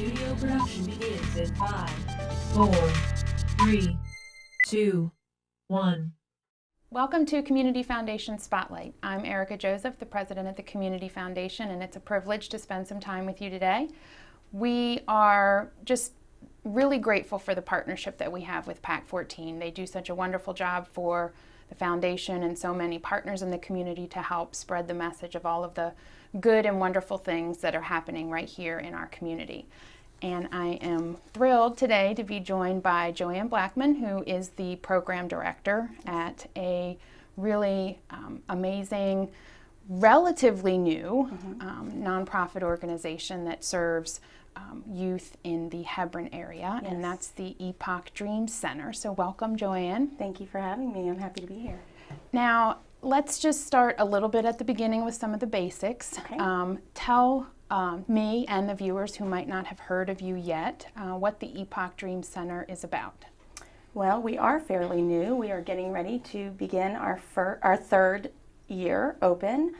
Studio production begins in 5, 4, 3, 2, 1. Welcome to Community Foundation Spotlight. I'm Erica Joseph, the president of the Community Foundation, and it's a privilege to spend some time with you today. We are just really grateful for the partnership that we have with PAC 14. They do such a wonderful job for the foundation and so many partners in the community to help spread the message of all of the good and wonderful things that are happening right here in our community. And I am thrilled today to be joined by Joanne Blackman, who is the program director at a really amazing, relatively new nonprofit organization that serves youth in the Hebron area, Yes. and that's the Epoch Dream Center. So welcome, Joanne. Thank you for having me. I'm happy to be here. Now, let's just start a little bit at the beginning with some of the basics. Okay. Tell me and the viewers who might not have heard of you yet what the Epoch Dream Center is about. Well, we are fairly new. We are getting ready to begin our third year open.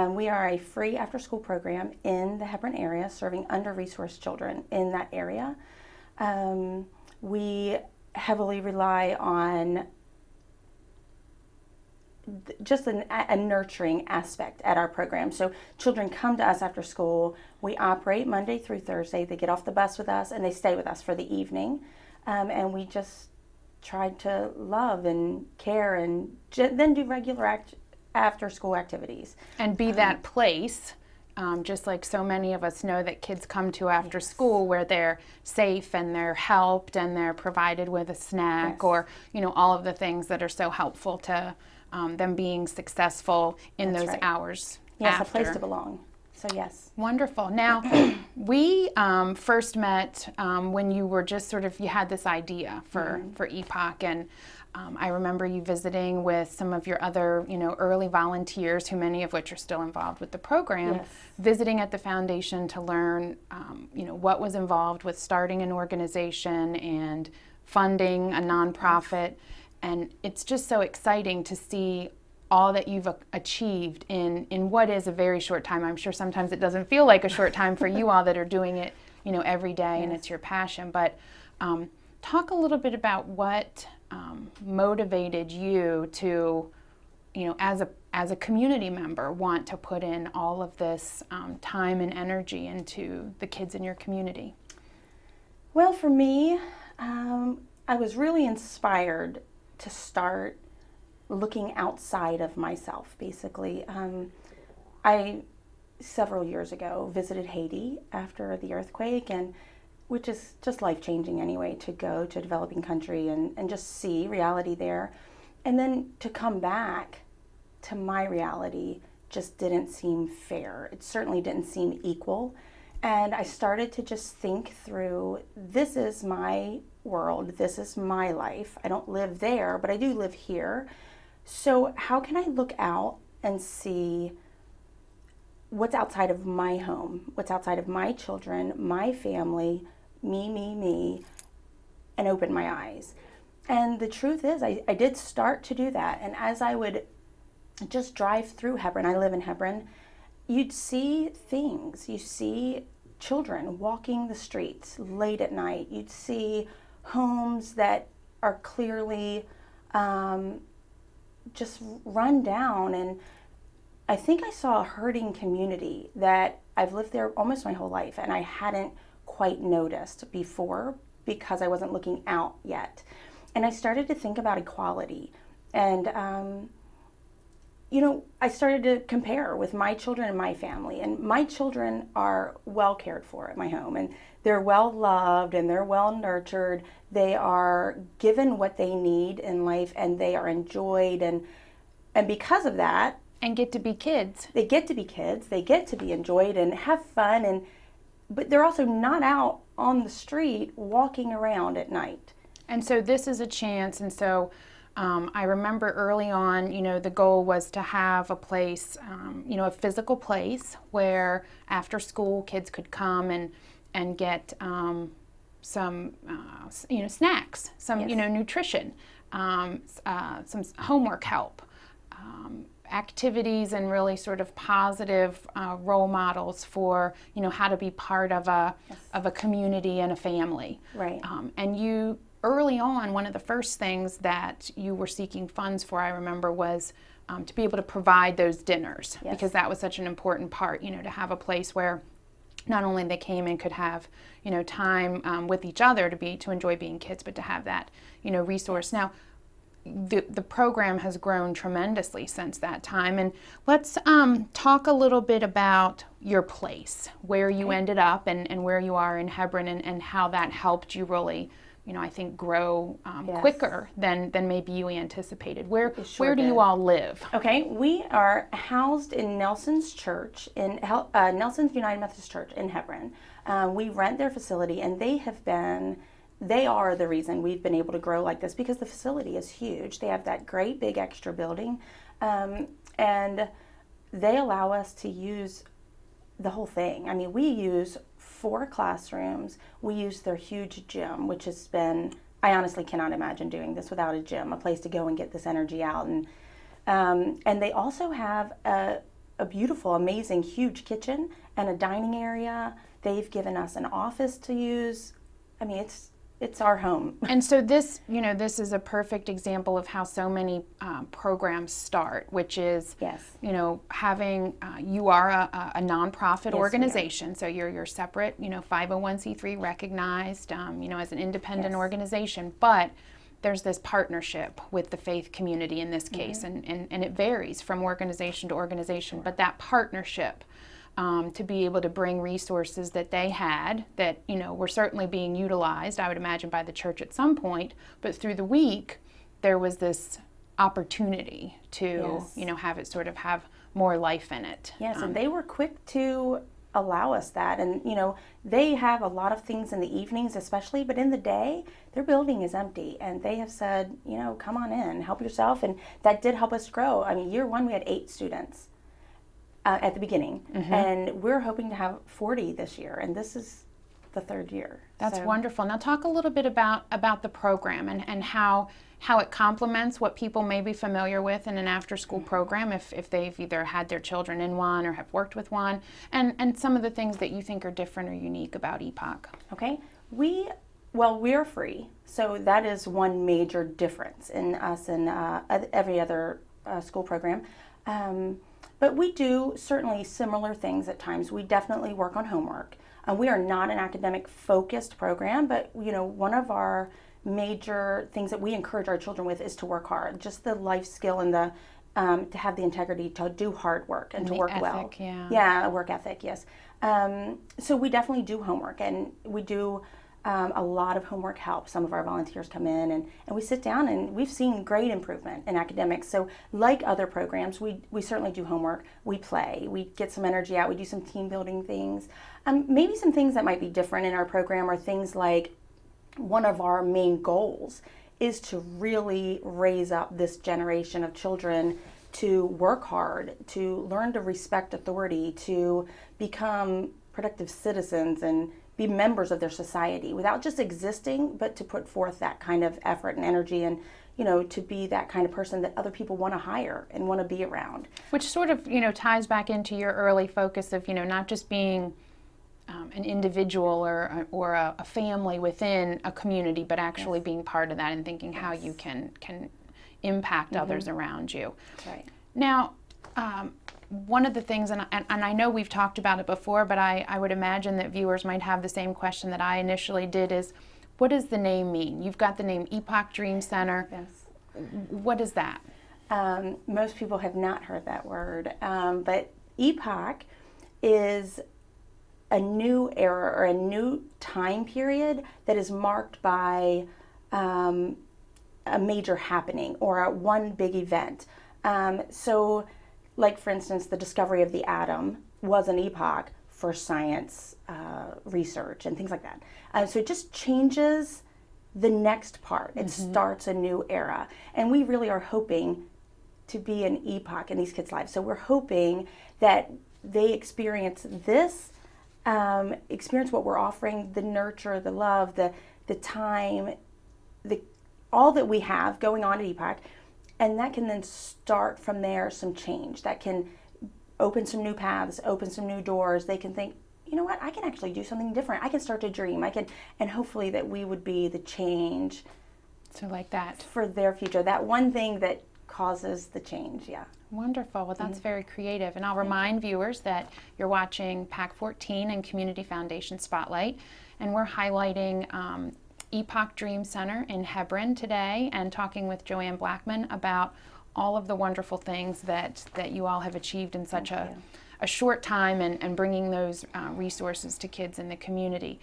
We are a free after-school program in the Hebron area, serving under-resourced children in that area. We heavily rely on just a nurturing aspect at our program. So children come to us after school. We operate Monday through Thursday. They get off the bus with us and they stay with us for the evening. And we just try to love and care and then do regular after school activities. And be that place, just like so many of us know that kids come to after school where they're safe and they're helped and they're provided with a snack or, all of the things that are so helpful to them being successful in That's those right. hours. Yes, after. a place to belong. So yes. Wonderful. Now, we first met when you were just you had this idea for Epoch, and I remember you visiting with some of your other, early volunteers, who many of which are still involved with the program, Yes. visiting at the foundation to learn, what was involved with starting an organization and funding a nonprofit. And it's just so exciting to see all that you've achieved in what is a very short time. I'm sure sometimes it doesn't feel like a short time for you all that are doing it, every day, and it's your passion. But talk a little bit about what motivated you to, as a community member, want to put in all of this time and energy into the kids in your community. Well, for me, I was really inspired to start looking outside of myself, basically. I, several years ago, visited Haiti after the earthquake, and which is just life-changing anyway, to go to a developing country and just see reality there. And then to come back to my reality just didn't seem fair. It certainly didn't seem equal. And I started to just think through, this is my world, this is my life. I don't live there, but I do live here. So how can I look out and see what's outside of my home, what's outside of my children, my family, me, and open my eyes? And the truth is, I did start to do that. And as I would just drive through Hebron, I live in Hebron, you'd see things. You see children walking the streets late at night. You'd see homes that are clearly just run down. And I think I saw a hurting community that I've lived there almost my whole life, and I hadn't quite noticed before because I wasn't looking out yet. And I started to think about equality. And I started to compare with my children and my family. And my children are well cared for at my home, and they're well loved and they're well nurtured. They are given what they need in life, and they are enjoyed. And because of that, And get to be kids. they get to be kids, they get to be enjoyed and have fun, but they're also not out on the street walking around at night. And so this is a chance, and so I remember early on, the goal was to have a place, a physical place where after school kids could come and get some, snacks, some, Yes. nutrition, some homework help, activities and really sort of positive role models for, how to be part of a community and a family. Right. And you, early on, one of the first things that you were seeking funds for, I remember, was to be able to provide those dinners, Yes. because that was such an important part, to have a place where not only they came and could have, time with each other to enjoy being kids, but to have that, resource. Now, the program has grown tremendously since that time, and let's talk a little bit about your place, where you ended up, and where you are in Hebron, and how that helped you really, I think, grow Yes. quicker than maybe you anticipated. Where sure do you did. all live? Okay, we are housed in Nelson's Church, Nelson's United Methodist Church in Hebron. We rent their facility, and they are the reason we've been able to grow like this, because the facility is huge. They have that great big extra building, and they allow us to use the whole thing. I mean, we use 4 classrooms. We use their huge gym, which has been, I honestly cannot imagine doing this without a gym, a place to go and get this energy out. And they also have a beautiful, amazing, huge kitchen and a dining area. They've given us an office to use. I mean, it's our home. And so this, this is a perfect example of how so many programs start, which is, Yes. having, you are a nonprofit Yes, we are. organization, so you're separate, 501c3 recognized, as an independent Yes. organization, but there's this partnership with the faith community in this case, and it varies from organization to organization, but that partnership, to be able to bring resources that they had that, were certainly being utilized, I would imagine, by the church at some point, but through the week, there was this opportunity to, Yes. have it sort of have more life in it. Yes, and they were quick to allow us that. And, they have a lot of things in the evenings especially, but in the day, their building is empty. And they have said, come on in, help yourself. And that did help us grow. I mean, year 1, we had 8 students. At the beginning, and we're hoping to have 40 this year, and this is the 3rd year. That's wonderful. Now talk a little bit about the program and how it complements what people may be familiar with in an after-school program if they've either had their children in one or have worked with one, and some of the things that you think are different or unique about Epoch. Okay, we're free, so that is one major difference in us and every other school program. But we do certainly similar things at times. We definitely work on homework. We are not an academic focused program, but one of our major things that we encourage our children with is to work hard. Just the life skill and the to have the integrity to do hard work and to work ethic, well. Yeah, work ethic, yes. So we definitely do homework, and we do a lot of homework help. Some of our volunteers come in and we sit down, and we've seen great improvement in academics. So like other programs, we certainly do homework. We play, we get some energy out, we do some team building things. Maybe some things that might be different in our program are things like, one of our main goals is to really raise up this generation of children to work hard, to learn to respect authority, to become productive citizens and be members of their society without just existing, but to put forth that kind of effort and energy, and to be that kind of person that other people want to hire and want to be around. Which sort of ties back into your early focus of not just being an individual or a family within a community, but actually being part of that and thinking how you can impact others around you. That's right. Now, one of the things, and I know we've talked about it before, but I would imagine that viewers might have the same question that I initially did, is what does the name mean? You've got the name Epoch Dream Center. Yes. What is that? Most people have not heard that word, but Epoch is a new era or a new time period that is marked by a major happening or one big event. So, like for instance, the discovery of the atom was an epoch for science research and things like that. So it just changes the next part. It starts a new era. And we really are hoping to be an epoch in these kids' lives. So we're hoping that they experience this, experience what we're offering, the nurture, the love, the time, all that we have going on at Epoch, And that can then start from there some change. That can open some new paths, open some new doors. They can think, you know what, I can actually do something different. I can start to dream. And hopefully that we would be the change. So like that. For their future. That one thing that causes the change, yeah. Wonderful. Well, that's very creative. And I'll remind viewers that you're watching PAC 14 and Community Foundation Spotlight. And we're highlighting Epoch Dream Center in Hebron today and talking with Joanne Blackman about all of the wonderful things that you all have achieved in such a short time and bringing those resources to kids in the community.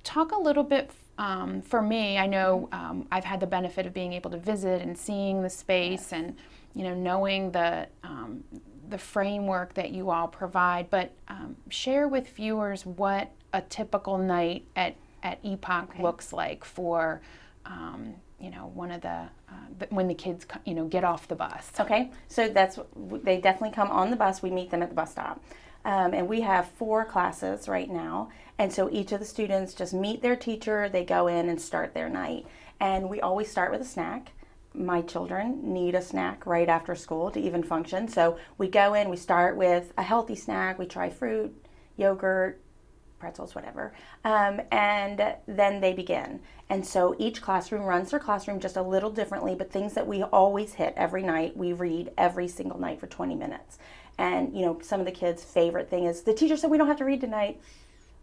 Talk a little bit, for me, I know I've had the benefit of being able to visit and seeing the space and knowing the framework that you all provide, but share with viewers what a typical night at Epoch looks like for one of the when the kids get off the bus. Okay, so they definitely come on the bus. We meet them at the bus stop, and we have 4 classes right now. And so each of the students just meet their teacher. They go in and start their night, and we always start with a snack. My children need a snack right after school to even function. So we go in, we start with a healthy snack. We try fruit, yogurt, pretzels, whatever, and then they begin. And so each classroom runs their classroom just a little differently, but things that we always hit every night, we read every single night for 20 minutes. And some of the kids' favorite thing is, the teacher said we don't have to read tonight.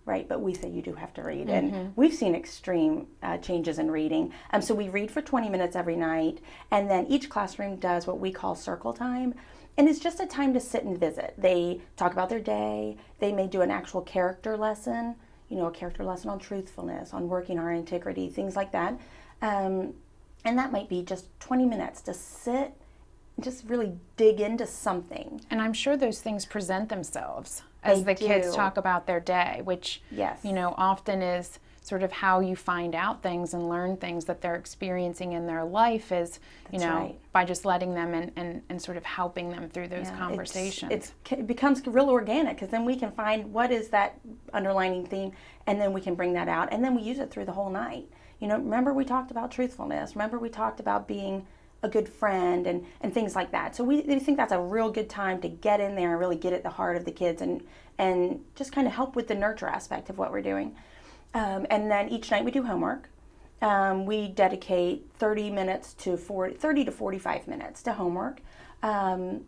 Right, but we say you do have to read. And we've seen extreme changes in reading. So we read for 20 minutes every night, and then each classroom does what we call circle time. And it's just a time to sit and visit. They talk about their day. They may do an actual character lesson, a character lesson on truthfulness, on working our integrity, things like that. And that might be just 20 minutes to sit and just really dig into something. And I'm sure those things present themselves as the kids talk about their day, which, often is sort of how you find out things and learn things that they're experiencing in their life is, by just letting them and sort of helping them through those conversations. It becomes real organic, because then we can find what is that underlining theme, and then we can bring that out, and then we use it through the whole night. Remember we talked about truthfulness. Remember we talked about being a good friend and things like that. So we think that's a real good time to get in there and really get at the heart of the kids and just kind of help with the nurture aspect of what we're doing. And then each night we do homework. We dedicate 30 to 45 minutes to homework. And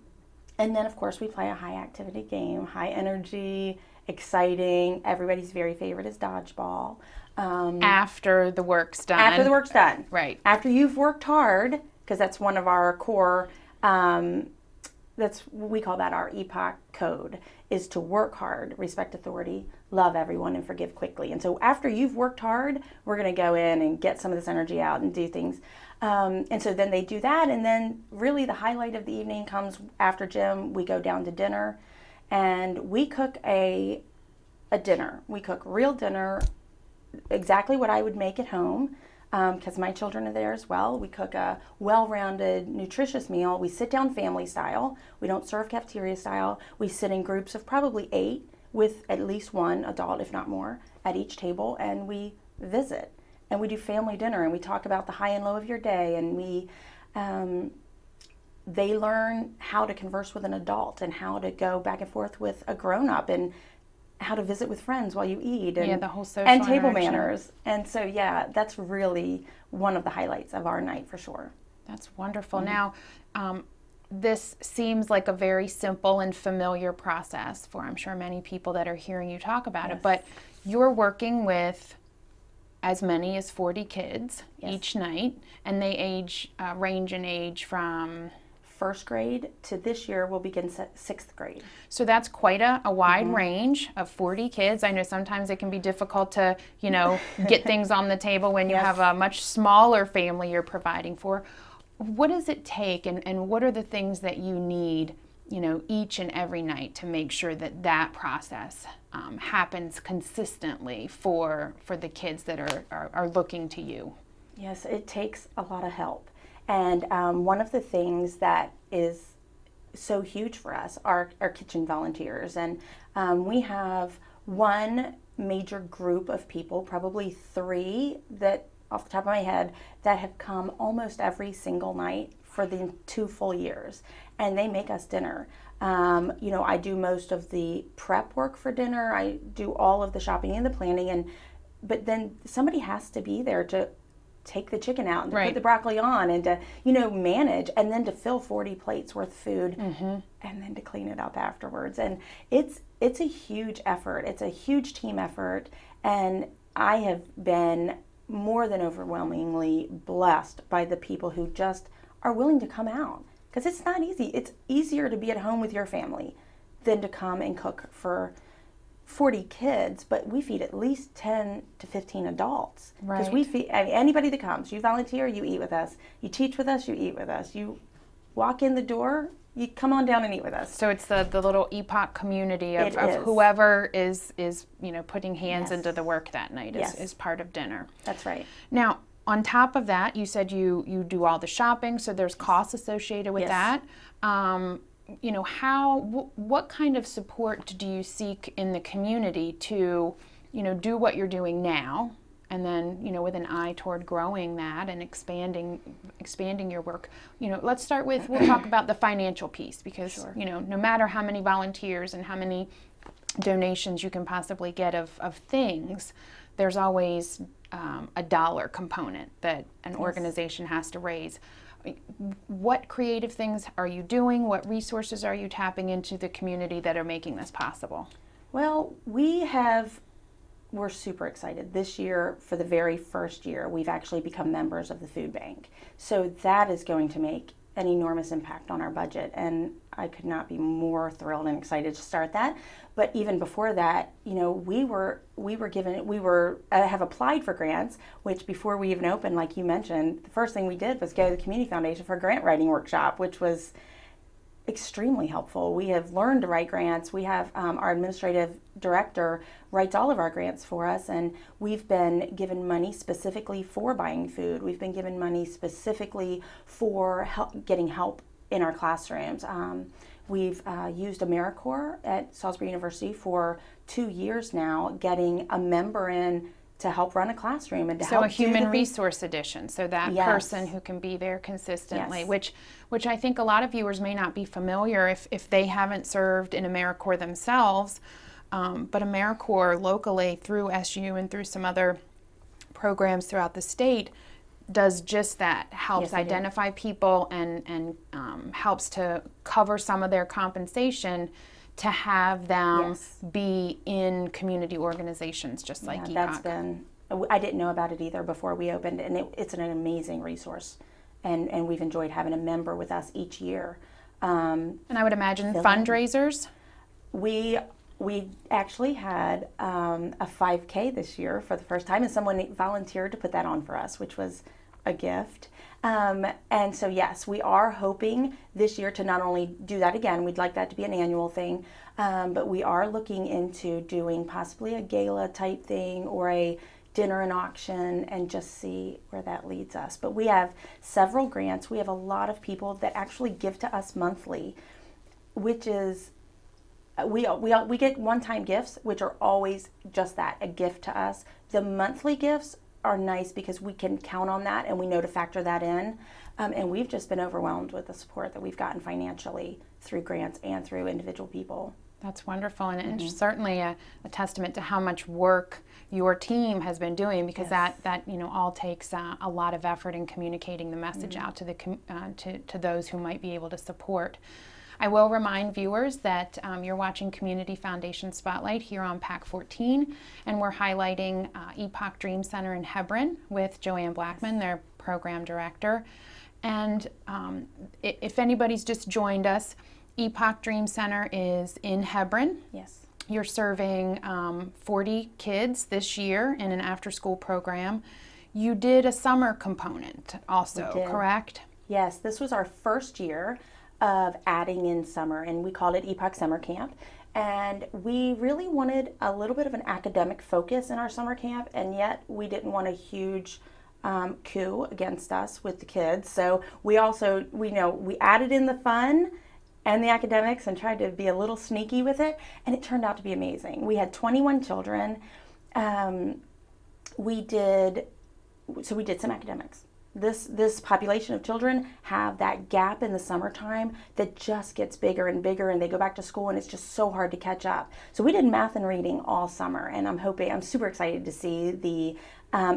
then, of course, we play a high activity game, high energy, exciting. Everybody's very favorite is dodgeball. After the work's done. After the work's done. Right. After you've worked hard, because that's one of our core, we call that our Epoch code, is to work hard, respect authority, love everyone, and forgive quickly. And so after you've worked hard, we're going to go in and get some of this energy out and do things. And so then they do that, and then really the highlight of the evening comes after gym. We go down to dinner, and we cook a dinner. We cook real dinner, exactly what I would make at home. Because my children are there as well. We cook a well-rounded, nutritious meal. We sit down family style. We don't serve cafeteria style. We sit in groups of probably 8 with at least one adult, if not more, at each table, and we visit. And we do family dinner, and we talk about the high and low of your day, and they learn how to converse with an adult and how to go back and forth with a grown-up, and how to visit with friends while you eat, and the whole social and table interaction. manners. And so that's really one of the highlights of our night for sure. That's wonderful. Now, this seems like a very simple and familiar process for, I'm sure, many people that are hearing you talk about it, but you're working with as many as 40 kids each night, and they range in age from first grade to this year we'll begin 6th grade. So that's quite a wide range of 40 kids. I know sometimes it can be difficult to, get things on the table when you have a much smaller family you're providing for. What does it take, and what are the things that you need, each and every night to make sure that process happens consistently for the kids that are looking to you? Yes, it takes a lot of help. And one of the things that is so huge for us are kitchen volunteers. And we have one major group of people, probably 3 that, off the top of my head, that have come almost every single night for the 2 full years, and they make us dinner. I do most of the prep work for dinner. I do all of the shopping and the planning, but then somebody has to be there to take the chicken out and to put the broccoli on and to, manage, and then to fill 40 plates worth of food, and then to clean it up afterwards. And it's a huge effort. It's a huge team effort, and I have been more than overwhelmingly blessed by the people who just are willing to come out, because it's not easy. It's easier to be at home with your family than to come and cook for 40 kids, but we feed at least 10 to 15 adults. Because we feed anybody that comes. You volunteer, you eat with us. You teach with us, you eat with us. You walk in the door, you come on down and eat with us. So it's the little Epoch community of whoever is putting hands into the work that night is part of dinner. That's right. Now, on top of that, you said you do all the shopping, so there's costs associated with that. What kind of support do you seek in the community to, do what you're doing now, and then, with an eye toward growing that and expanding your work? Let's start with, we'll talk about the financial piece, because, no matter how many volunteers and how many donations you can possibly get of things, there's always a dollar component that an organization has to raise. What creative things are you doing? What resources are you tapping into the community that are making this possible? Well, we're super excited. This year, for the very first year, we've actually become members of the food bank. So that is going to make an enormous impact on our budget, and I could not be more thrilled and excited to start that. But even before that, we have applied for grants, which before we even opened, like you mentioned, the first thing we did was go to the Community Foundation for a grant writing workshop, which was extremely helpful. We have learned to write grants. We have our administrative director writes all of our grants for us, and we've been given money specifically for buying food. We've been given money specifically for getting help in our classrooms. We've used AmeriCorps at Salisbury University for 2 years now, getting a member in to help run a classroom and to help. So a human resource addition, so that person who can be there consistently, which I think a lot of viewers may not be familiar if they haven't served in AmeriCorps themselves. But AmeriCorps locally through SU and through some other programs throughout the state does just that, helps identify people and helps to cover some of their compensation to have them be in community organizations just like Epoch. I didn't know about it either before we opened, and it's an amazing resource, and we've enjoyed having a member with us each year. And I would imagine fundraisers? We actually had a 5K this year for the first time, and someone volunteered to put that on for us, which was a gift. And so yes, we are hoping this year to not only do that again, we'd like that to be an annual thing, but we are looking into doing possibly a gala type thing or a dinner and auction, and just see where that leads us. But we have several grants. We have a lot of people that actually give to us monthly, which is we get one-time gifts, which are always just that, a gift to us. The monthly gifts are nice because we can count on that and we know to factor that in. And we've just been overwhelmed with the support that we've gotten financially through grants and through individual people. That's wonderful, and certainly a testament to how much work your team has been doing, because that all takes a lot of effort in communicating the message out to the to those who might be able to support. I will remind viewers that you're watching Community Foundation Spotlight here on PAC 14, and we're highlighting Epoch Dream Center in Hebron with Joanne Blackman, their program director. And if anybody's just joined us, Epoch Dream Center is in Hebron. Yes. You're serving 40 kids this year in an after-school program. You did a summer component also, correct? Yes, this was our first year of adding in summer, and we called it Epoch Summer Camp. And we really wanted a little bit of an academic focus in our summer camp, and yet we didn't want a huge coup against us with the kids. So we added in the fun and the academics and tried to be a little sneaky with it, and it turned out to be amazing. We had 21 children. We did some academics. this population of children have that gap in the summertime that just gets bigger and bigger, and they go back to school and it's just so hard to catch up. So we did math and reading all summer, and I'm super excited to see the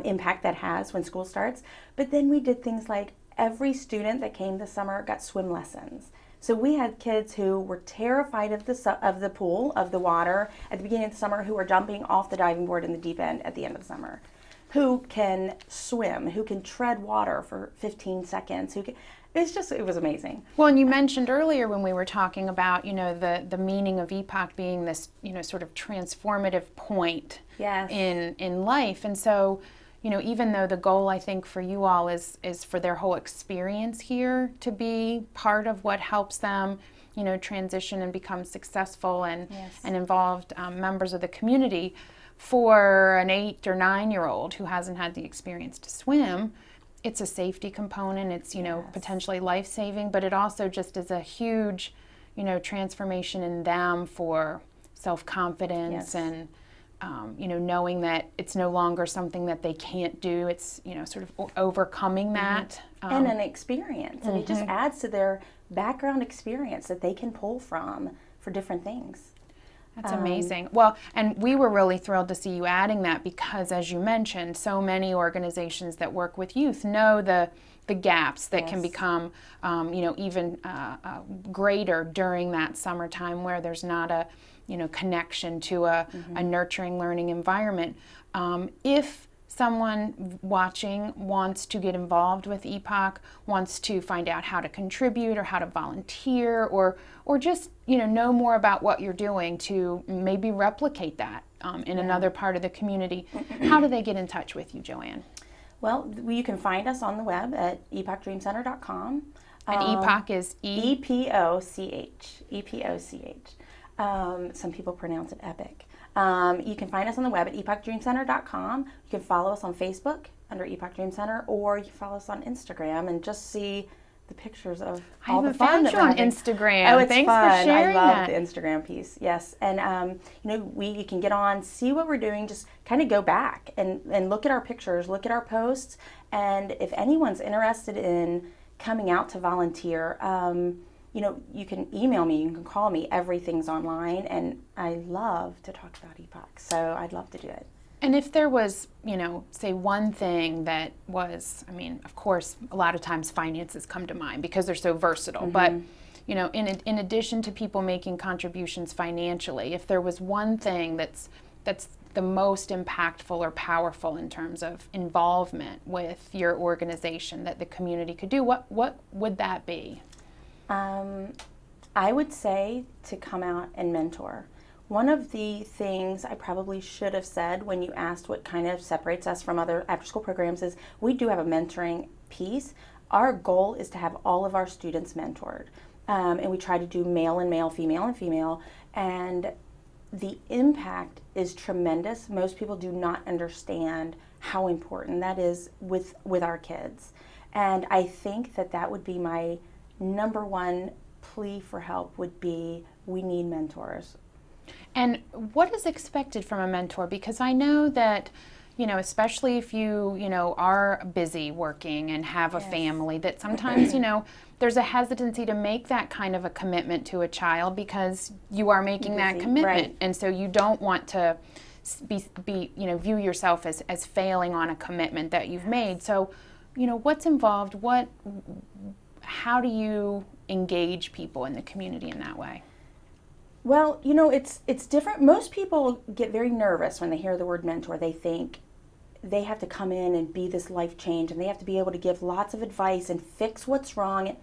impact that has when school starts. But then we did things like every student that came this summer got swim lessons. So we had kids who were terrified of the pool, of the water at the beginning of the summer, who were jumping off the diving board in the deep end at the end of the summer, who can swim, who can tread water for 15 seconds, it was amazing. Well, and you mentioned earlier when we were talking about, the meaning of Epoch being this, sort of transformative point Yes. in life. And so, even though the goal, I think, for you all is for their whole experience here to be part of what helps them, transition and become successful and involved members of the community, for an 8 or 9-year-old who hasn't had the experience to swim, it's a safety component. It's, potentially life-saving, but it also just is a huge, transformation in them for self-confidence and, knowing that it's no longer something that they can't do. It's, sort of overcoming that. And an experience. And it just adds to their background experience that they can pull from for different things. That's amazing. Well, and we were really thrilled to see you adding that because, as you mentioned, so many organizations that work with youth know the gaps that can become, even greater during that summertime where there's not a, connection to a nurturing learning environment. If someone watching wants to get involved with Epoch, wants to find out how to contribute or how to volunteer or just know more about what you're doing to maybe replicate that in another part of the community, how do they get in touch with you, Joanne? Well, you can find us on the web at epochodreamcenter.com. And Epoch is E-P-O-C-H. E-P-O-C-H. Some people pronounce it Epic. You can find us on the web at epochodreamcenter.com. You can follow us on Facebook under Epoch Dream Center, or you can follow us on Instagram and just see the pictures of all the fun that we're having. I haven't found you on Instagram. Oh, it's Thanks fun. for sharing I love that. the Instagram piece. Yes, and you can get on, see what we're doing, just kind of go back and look at our pictures, look at our posts, and if anyone's interested in coming out to volunteer, you can email me, you can call me. Everything's online, and I love to talk about Epoch, so I'd love to do it. And if there was, say one thing that was, of course, a lot of times finances come to mind because they're so versatile, but, in addition to people making contributions financially, if there was one thing that's the most impactful or powerful in terms of involvement with your organization that the community could do, what would that be? I would say to come out and mentor. One of the things I probably should have said when you asked what kind of separates us from other after-school programs is we do have a mentoring piece. Our goal is to have all of our students mentored. And we try to do male and male, female and female. And the impact is tremendous. Most people do not understand how important that is with our kids. And I think that would be my number one plea for help would be we need mentors. And what is expected from a mentor? Because I know that, especially if you, are busy working and have a family, that sometimes, there's a hesitancy to make that kind of a commitment to a child because you are making that commitment. Right. And so you don't want to view yourself as failing on a commitment that you've made. So, what's involved? How do you engage people in the community in that way? Well, it's different. Most people get very nervous when they hear the word mentor. They think they have to come in and be this life change, and they have to be able to give lots of advice and fix what's wrong.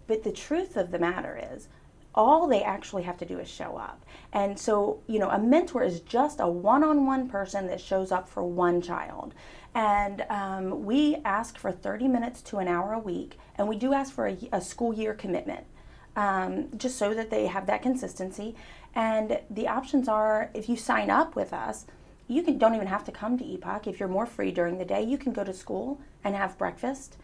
But the truth of the matter is, all they actually have to do is show up. And so, a mentor is just a one-on-one person that shows up for one child. And we ask for 30 minutes to an hour a week, and we do ask for a school year commitment. Just so that they have that consistency. And the options are, if you sign up with us, you don't even have to come to Epoch. If you're more free during the day, you can go to school and have breakfast.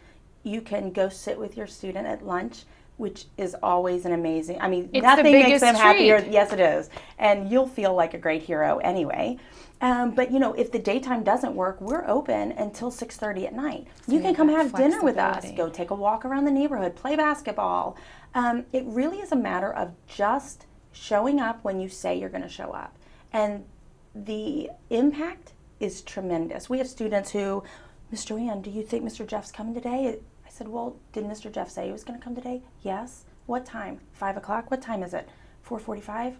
You can go sit with your student at lunch. which is always an amazing, I mean, It's nothing the makes biggest them happier. treat. Yes, it is. And you'll feel like a great hero anyway. But you know, if the daytime doesn't work, we're open until 6:30 at night. You you've can come got have dinner with us, flexibility. go take a walk around the neighborhood, play basketball. It really is a matter of just showing up when you say you're going to show up. And the impact is tremendous. We have students who, Miss Joanne, do you think Mr. Jeff's coming today? I said, well, did Mr. Jeff say he was going to come today? Yes. What time? 5 o'clock? What time is it? 4:45?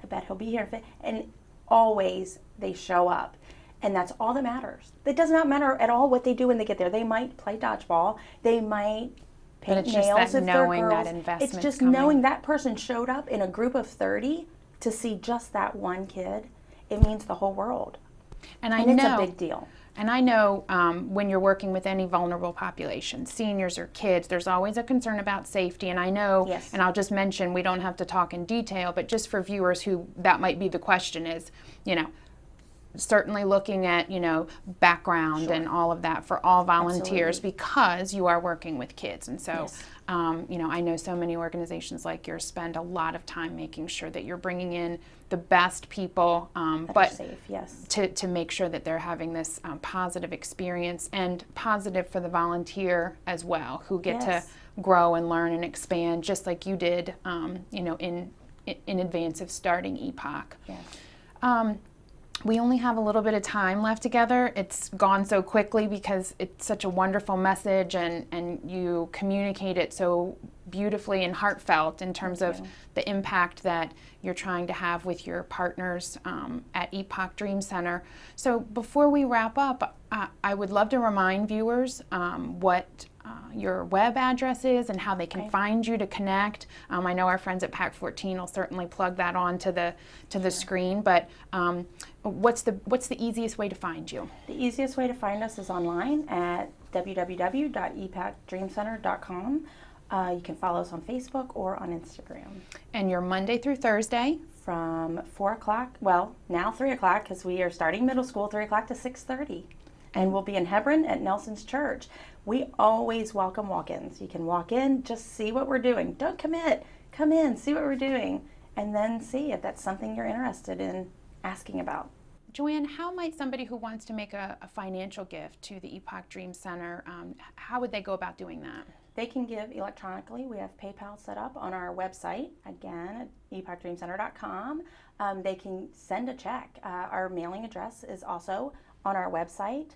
I bet he'll be here. And always they show up. And that's all that matters. It does not matter at all what they do when they get there. They might play dodgeball. They might paint it's just nails that if they're knowing girls. that investment's It's just coming. knowing that person showed up in a group of 30 to see just that one kid. It means the whole world. And I And it's know, a big deal. and I know when you're working with any vulnerable population, seniors or kids, there's always a concern about safety. And I know, Yes. and I'll just mention, we don't have to talk in detail, but just for viewers who that might be the question is, you know, certainly looking at, you know, background Sure. and all of that for all volunteers Absolutely. because you are working with kids. And so, Yes. you know, I know so many organizations like yours spend a lot of time making sure that you're bringing in the best people, That are but safe, yes. to make sure that they're having this positive experience and positive for the volunteer as well, who get Yes. to grow and learn and expand just like you did, you know, in advance of starting Epoch. Yes. We only have a little bit of time left together. It's gone so quickly because it's such a wonderful message and you communicate it so beautifully and heartfelt in terms Thank of you. the impact that you're trying to have with your partners at Epoch Dream Center. So before we wrap up, I would love to remind viewers what your web address is and how they can Okay. find you to connect. I know our friends at Pack 14 will certainly plug that on to the screen, but what's the easiest way to find you? The easiest way to find us is online at www.epochDreamCenter.com. You can follow us on Facebook or on Instagram. And you're Monday through Thursday. From 4 o'clock, well, now 3 o'clock, because we are starting middle school, 3 o'clock to 6:30. And we'll be in Hebron at Nelson's Church. We always welcome walk-ins. You can walk in, just see what we're doing. Don't commit. Come in, see what we're doing, and then see if that's something you're interested in asking about. Joanne, how might somebody who wants to make a financial gift to the Epoch Dream Center, how would they go about doing that? They can give electronically. We have PayPal set up on our website, again, at epochdreamcenter.com. They can send a check. Our mailing address is also on our website.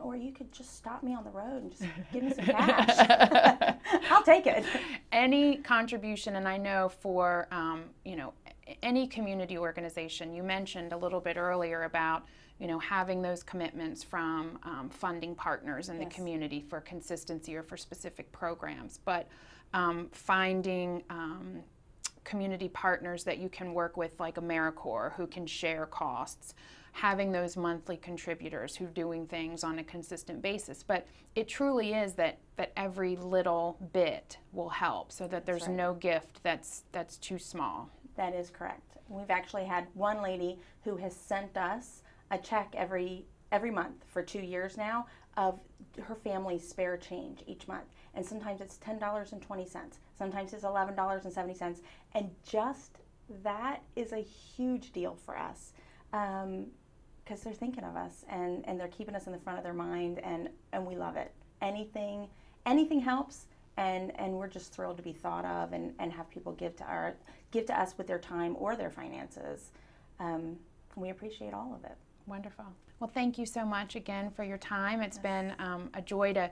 Or you could just stop me on the road and just give me some cash. I'll take it. Any contribution, and I know for, you know, any community organization, you mentioned a little bit earlier about, you know, having those commitments from funding partners in the Yes. community for consistency or for specific programs, but finding community partners that you can work with like AmeriCorps who can share costs, having those monthly contributors who are doing things on a consistent basis. But it truly is that every little bit will help so that there's right. no gift that's too small. That is correct. We've actually had one lady who has sent us a check every month for 2 years now of her family's spare change each month. And sometimes it's $10.20, sometimes it's $11.70. And just that is a huge deal for us because they're thinking of us and they're keeping us in the front of their mind, and we love it. Anything helps, and we're just thrilled to be thought of and have people give to us with their time or their finances. We appreciate all of it. Wonderful. Well, thank you so much again for your time. It's been a joy to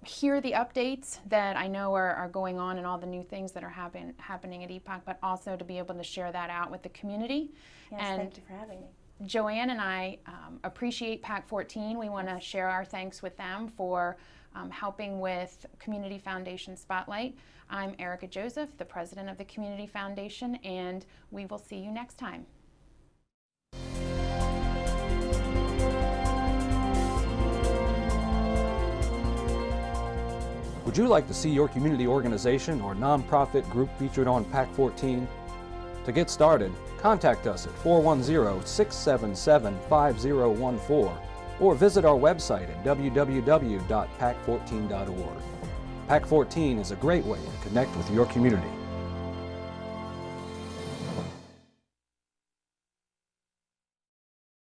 hear the updates that I know are going on and all the new things that are happening at Epoch, but also to be able to share that out with the community. Yes, And thank you for having me. Joanne and I appreciate Pack 14. We want to share our thanks with them for helping with Community Foundation Spotlight. I'm Erica Joseph, the president of the Community Foundation, and we will see you next time. Would you like to see your community organization or nonprofit group featured on Pack 14? To get started, contact us at 410-677-5014 or visit our website at www.pack14.org. PAC 14 is a great way to connect with your community.